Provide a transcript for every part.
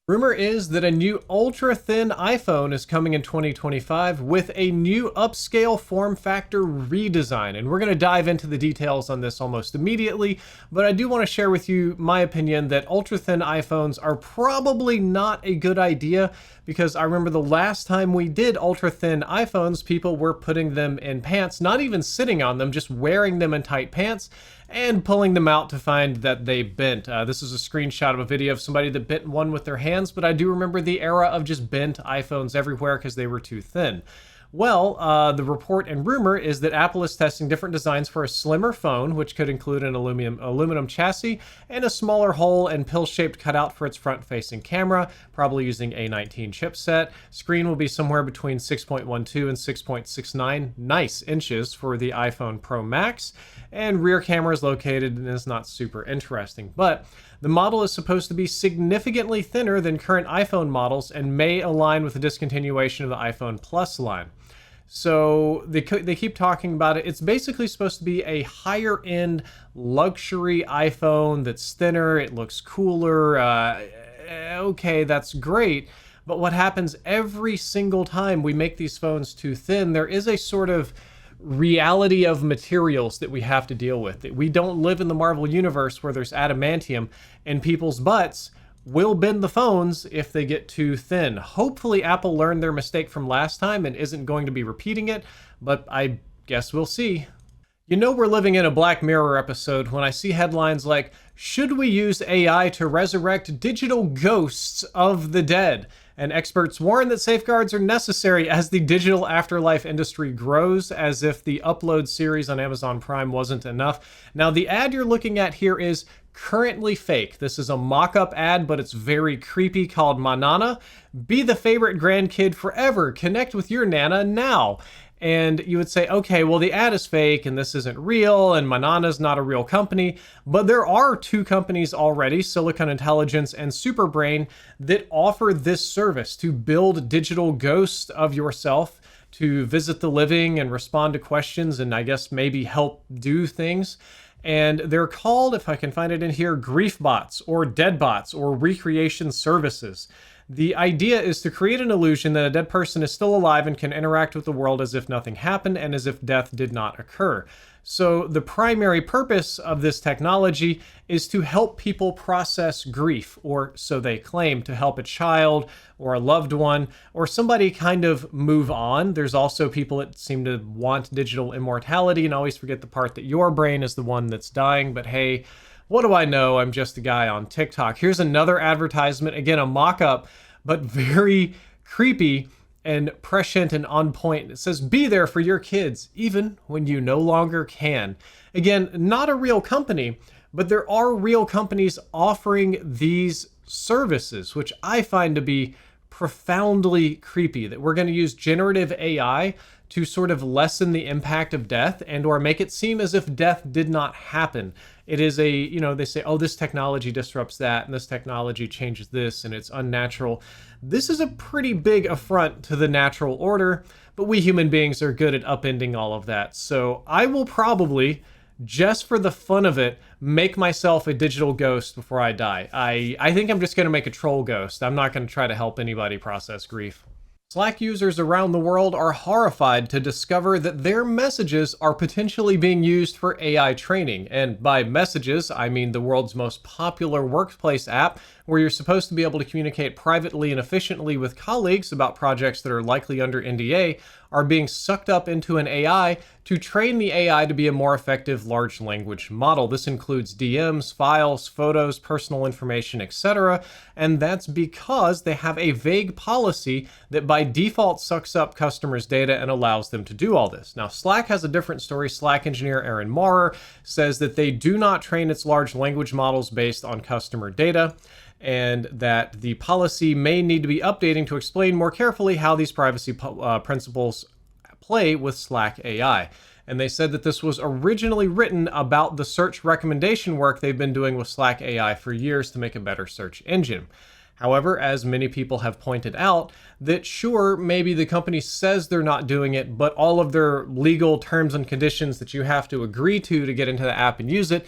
Rumor is that a new ultra thin iPhone is coming in 2025 with a new upscale form factor redesign. And we're going to dive into the details on this almost immediately. But I do want to share with you my opinion that ultra thin iPhones are probably not a good idea, because I remember the last time we did ultra thin iPhones, people were putting them in pants, not even sitting on them, just wearing them in tight pants and pulling them out to find that they bent. This is a screenshot of a video of somebody that bent one with their hands, but I do remember the era of just bent iPhones everywhere because they were too thin. Well, the report and rumor is that Apple is testing different designs for a slimmer phone, which could include an aluminum chassis and a smaller hole and pill-shaped cutout for its front-facing camera, probably using A19 chipset. Screen will be somewhere between 6.12 and 6.69 nice inches for the iPhone Pro Max, and rear camera is located and is not super interesting. But the model is supposed to be significantly thinner than current iPhone models and may align with the discontinuation of the iPhone Plus line. So they keep talking about it. It's basically supposed to be a higher end luxury iPhone that's thinner. It looks cooler. Okay, that's great. But what happens every single time we make these phones too thin, there is a sort of reality of materials that we have to deal with. We don't live in the Marvel universe where there's adamantium, and people's butts will bend the phones if they get too thin. Hopefully Apple learned their mistake from last time and isn't going to be repeating it, but I guess we'll see. You know we're living in a Black Mirror episode when I see headlines like, "Should we use AI to resurrect digital ghosts of the dead?" And experts warn that safeguards are necessary as the digital afterlife industry grows, as if the Upload series on Amazon Prime wasn't enough. Now, the ad you're looking at here is currently fake. This is a mock-up ad, but it's very creepy, called Manana. Be the favorite grandkid forever. Connect with your Nana now. And you would say, okay, well, the ad is fake and this isn't real and Manana's not a real company. But there are two companies already, Silicon Intelligence and Superbrain, that offer this service to build digital ghosts of yourself, to visit the living and respond to questions and I guess maybe help do things. And they're called, if I can find it in here, grief bots or dead bots or recreation services. The idea is to create an illusion that a dead person is still alive and can interact with the world as if nothing happened and as if death did not occur. So the primary purpose of this technology is to help people process grief, or so they claim, to help a child or a loved one or somebody kind of move on. There's also people that seem to want digital immortality and always forget the part that your brain is the one that's dying. But hey, what do I know? I'm just a guy on TikTok. Here's another advertisement, again, a mock-up, but very creepy and prescient and on point. It says, "Be there for your kids, even when you no longer can." Again, not a real company, but there are real companies offering these services, which I find to be profoundly creepy, that we're going to use generative AI to sort of lessen the impact of death and or make it seem as if death did not happen. It is they say, oh, this technology disrupts that and this technology changes this and it's unnatural. This is a pretty big affront to the natural order, but we human beings are good at upending all of that. So I will probably, just for the fun of it, make myself a digital ghost before I die. I think I'm just going to make a troll ghost. I'm not going to try to help anybody process grief. Slack users around the world are horrified to discover that their messages are potentially being used for AI training. And by messages, I mean the world's most popular workplace app, where you're supposed to be able to communicate privately and efficiently with colleagues about projects that are likely under NDA, are being sucked up into an AI to train the AI to be a more effective large language model. This includes DMs, files, photos, personal information, etc. And that's because they have a vague policy that by default sucks up customers' data and allows them to do all this. Now, Slack has a different story. Slack engineer Aaron Maurer says that they do not train its large language models based on customer data, and that the policy may need to be updating to explain more carefully how these privacy principles play with Slack AI. And they said that this was originally written about the search recommendation work they've been doing with Slack AI for years to make a better search engine. However, as many people have pointed out, that sure, maybe the company says they're not doing it, but all of their legal terms and conditions that you have to agree to get into the app and use it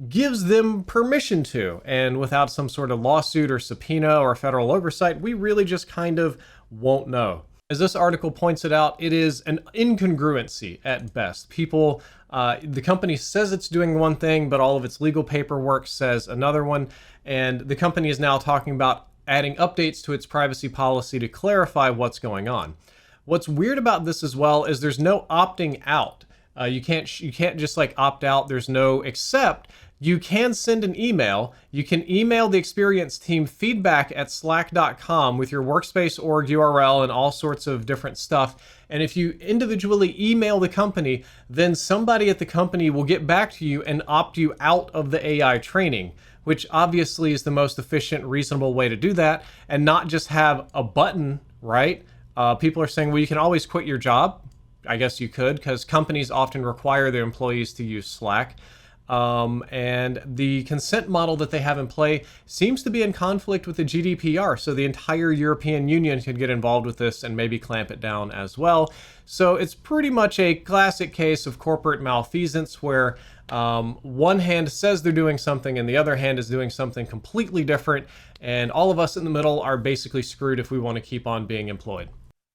gives them permission to. And without some sort of lawsuit or subpoena or federal oversight, we really just kind of won't know. As this article points it out, it is an incongruency at best. The company says it's doing one thing, but all of its legal paperwork says another one. And the company is now talking about adding updates to its privacy policy to clarify what's going on. What's weird about this as well is there's no opting out. You can't just like opt out. There's no except. You can send an email. You can email the experience team feedback@slack.com with your workspace org URL and all sorts of different stuff. And if you individually email the company, then somebody at the company will get back to you and opt you out of the AI training, which obviously is the most efficient, reasonable way to do that, and not just have a button, right? People are saying, well, you can always quit your job. I guess you could, because companies often require their employees to use Slack. And the consent model that they have in play seems to be in conflict with the GDPR. So the entire European Union could get involved with this and maybe clamp it down as well. So it's pretty much a classic case of corporate malfeasance where one hand says they're doing something and the other hand is doing something completely different. And all of us in the middle are basically screwed if we want to keep on being employed.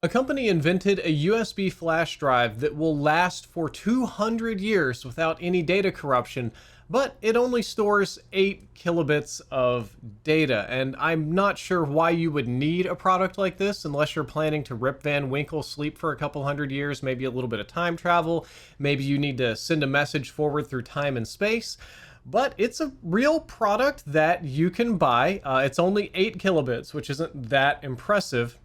A company invented a USB flash drive that will last for 200 years without any data corruption, but it only stores 8 kilobits of data. And I'm not sure why you would need a product like this unless you're planning to Rip Van Winkle sleep for a couple hundred years, maybe a little bit of time travel. Maybe you need to send a message forward through time and space. But it's a real product that you can buy. It's only 8 kilobits, which isn't that impressive.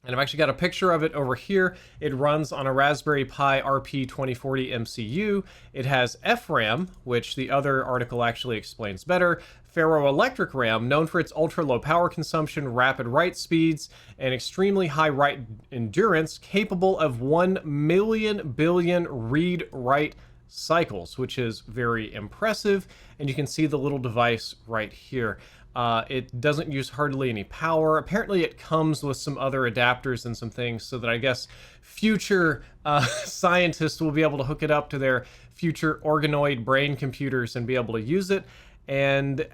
And I've actually got a picture of it over here. It runs on a Raspberry Pi RP2040 MCU. It has FRAM, which the other article actually explains better. Ferroelectric RAM, known for its ultra-low power consumption, rapid write speeds, and extremely high write endurance, capable of 1 million billion read-write cycles, which is very impressive. And you can see the little device right here. It doesn't use hardly any power. Apparently it comes with some other adapters and some things so that I guess future scientists will be able to hook it up to their future organoid brain computers and be able to use it. And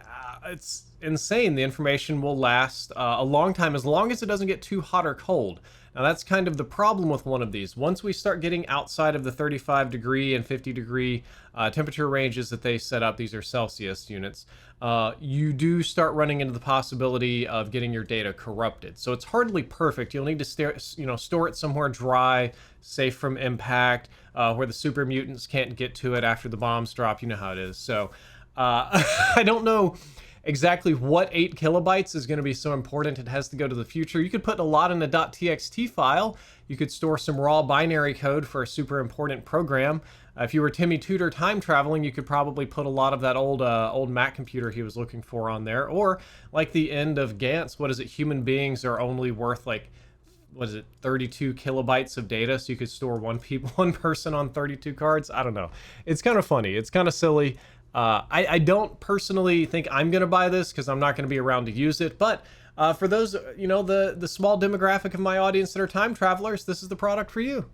it's insane. The information will last a long time as long as it doesn't get too hot or cold. Now that's kind of the problem with one of these. Once we start getting outside of the 35 degree and 50 degree temperature ranges that they set up, these are Celsius units, you do start running into the possibility of getting your data corrupted. So it's hardly perfect. You'll need to store it somewhere dry, safe from impact, where the super mutants can't get to it after the bombs drop. You know how it is. So I don't know exactly what 8 kilobytes is going to be so important it has to go to the future. You could put a lot in a .txt file. You could store some raw binary code for a super important program. If you were Timmy Tudor time traveling, you could probably put a lot of that old Mac computer he was looking for on there. Or like the end of Gantz, what is it? Human beings are only worth like, what is it, 32 kilobytes of data, so you could store one person on 32 cards? I don't know. It's kind of funny. It's kind of silly. I don't personally think I'm going to buy this because I'm not going to be around to use it. But for those, the small demographic of my audience that are time travelers, this is the product for you.